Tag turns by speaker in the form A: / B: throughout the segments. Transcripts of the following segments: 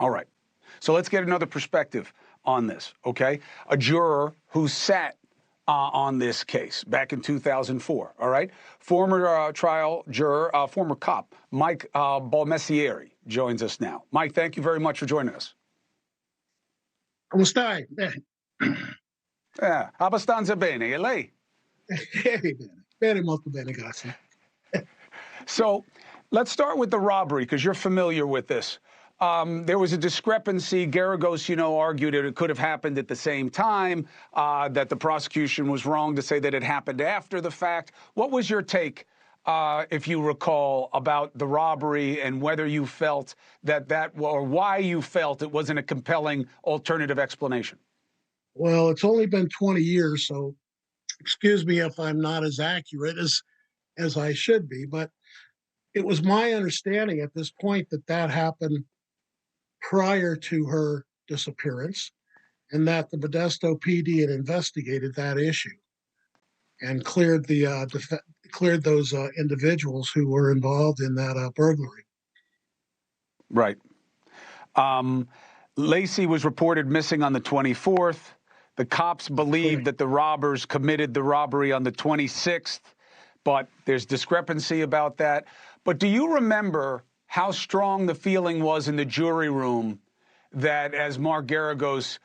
A: All right. So let's get another perspective on this, okay? A juror who sat on this case back in 2004, all right? Former trial juror, former cop, Mike Belmessieri joins us now. Mike, thank you very much for joining us.
B: Come stai?
A: Abbastanza bene, e lei?
B: Bene, molto bene, grazie.
A: So let's start with the robbery, because you're familiar with this. There was a discrepancy. Garagos, argued that it could have happened at the same time, that the prosecution was wrong to say that it happened after the fact. What was your take, if you recall, about the robbery and whether you felt or why you felt it wasn't a compelling alternative explanation?
B: Well, it's only been 20 years, so excuse me if I'm not as accurate as I should be, but it was my understanding at this point that happened prior to her disappearance, and that the Modesto PD had investigated that issue and cleared those individuals who were involved in that burglary.
A: Right. Lacey was reported missing on the 24th. The cops believe that the robbers committed the robbery on the 26th, but there's discrepancy about that. But do you remember how strong the feeling was in the jury room that, as Mark Garagos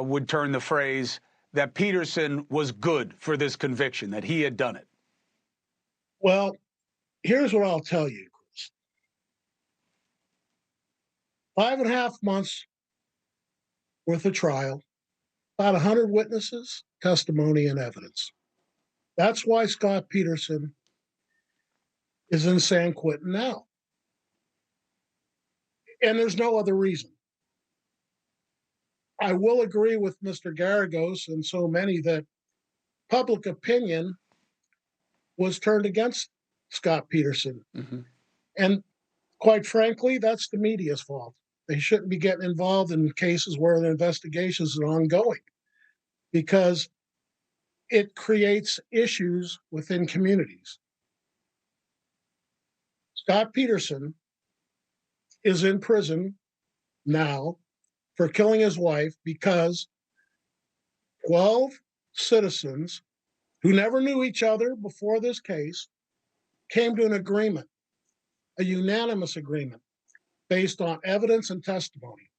A: would turn the phrase, that Peterson was good for this conviction, that he had done it?
B: Well, here's what I'll tell you, Chris. 5.5 months worth of trial, about 100 witnesses, testimony, and evidence. That's why Scott Peterson is in San Quentin now. And there's no other reason. I will agree with Mr. Garagos and so many that public opinion was turned against Scott Peterson. Mm-hmm. And quite frankly, that's the media's fault. They shouldn't be getting involved in cases where the investigations are ongoing, because it creates issues within communities. Scott Peterson is in prison now for killing his wife because 12 citizens who never knew each other before this case came to an agreement, a unanimous agreement based on evidence and testimony.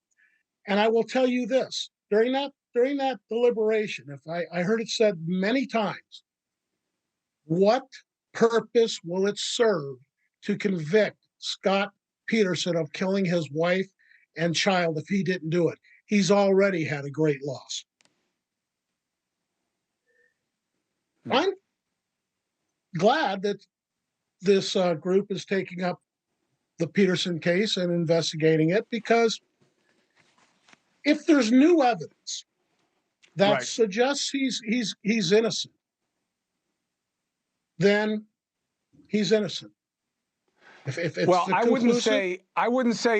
B: And I will tell you this, during that deliberation, I heard it said many times, what purpose will it serve to convict Scott Peterson of killing his wife and child if he didn't do it? He's already had a great loss. I'm glad that this group is taking up the Peterson case and investigating it, because if there's new evidence that suggests he's innocent, then he's innocent.
A: Well, I wouldn't say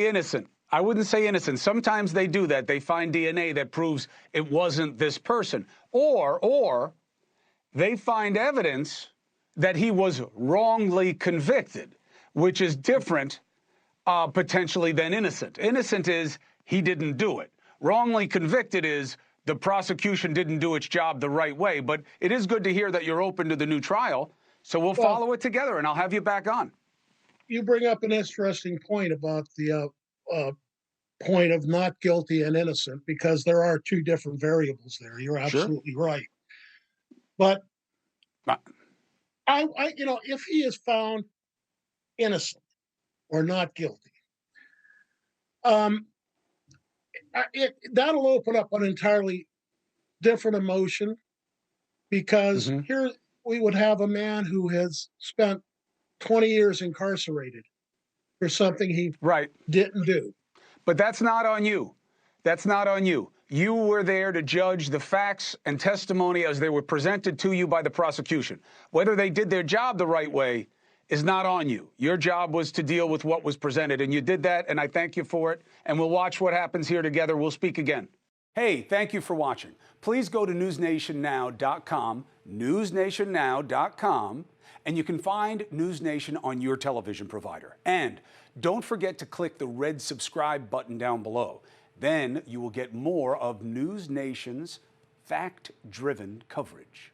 A: innocent. I wouldn't say innocent. Sometimes they do that. They find DNA that proves it wasn't this person, or they find evidence that he was wrongly convicted, which is different potentially than innocent. Innocent is he didn't do it. Wrongly convicted is the prosecution didn't do its job the right way. But it is good to hear that you're open to the new trial. So we'll follow it together, and I'll have you back on. You
B: bring up an interesting point about the point of not guilty and innocent, because there are two different variables there. You're absolutely right. But if he is found innocent or not guilty, that'll open up an entirely different emotion, because here we would have a man who has spent 20 years incarcerated for something he didn't do.
A: But that's not on you. That's not on you. You were there to judge the facts and testimony as they were presented to you by the prosecution. Whether they did their job the right way is not on you. Your job was to deal with what was presented, and you did that, and I thank you for it. And we'll watch what happens here together. We'll speak again. Hey, thank you for watching. Please go to newsnationnow.com, newsnationnow.com, and you can find NewsNation on your television provider. And Don't forget to click the red subscribe button down below. Then you will get more of NewsNation's fact-driven coverage.